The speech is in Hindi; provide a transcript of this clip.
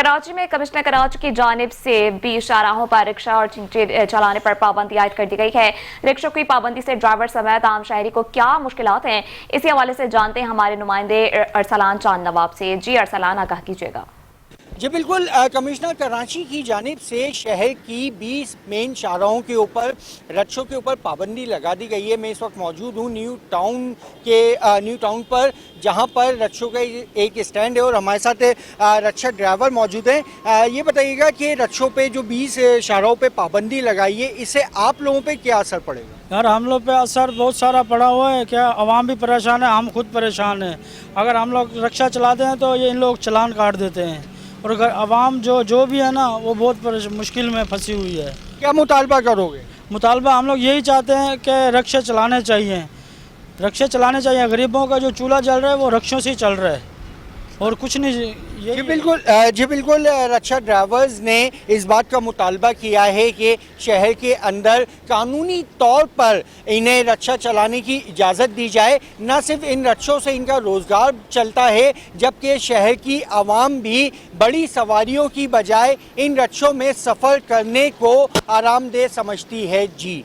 कराची में कमिश्नर कराची की जानिब से 20 शाहराहों पर रिक्शा और चींटे चलाने पर पाबंदी आयद कर दी गई है। रिक्शों की पाबंदी से ड्राइवर समेत आम शहरी को क्या मुश्किलात हैं, इसी हवाले से जानते हैं हमारे नुमाइंदे अरसलान चांद नवाब से। जी अरसलान, आगाह कीजिएगा। जी बिल्कुल, कमिश्नर कराची की जानिब से शहर की 20 मेन शाहराहों के ऊपर रिक्शों के ऊपर पाबंदी लगा दी गई है। मैं इस वक्त मौजूद हूँ न्यू टाउन पर, जहाँ पर रिक्शों का एक स्टैंड है और हमारे साथ रिक्शा ड्राइवर मौजूद हैं। ये बताइएगा कि रिक्शों पे जो 20 शाहराहों पे पाबंदी लगाई है, इससे आप लोगों पे क्या असर पड़ेगा? यार हम लोग पे असर बहुत सारा पड़ा हुआ है। क्या आवाम भी परेशान है, हम खुद परेशान हैं। अगर हम लोग रिक्शा चलाते हैं तो ये इन लोग चालान काट देते हैं और अगर आवाम जो भी है ना, वो बहुत मुश्किल में फंसी हुई है। क्या मुतालबा करोगे? मुतालबा हम लोग यही चाहते हैं कि रिक्शे चलाने चाहिए, रिक्शे चलाने चाहिए। गरीबों का जो चूल्हा जल रहा है वो रिक्शों से ही चल रहा है और कुछ नहीं। जी बिल्कुल, रिक्शा ड्राइवर्स ने इस बात का मुतालबा किया है कि शहर के अंदर कानूनी तौर पर इन्हें रिक्शा चलाने की इजाज़त दी जाए। न सिर्फ इन रिक्शों से इनका रोज़गार चलता है, जबकि शहर की आवाम भी बड़ी सवारियों की बजाय इन रिक्शों में सफ़र करने को आरामदेह समझती है। जी।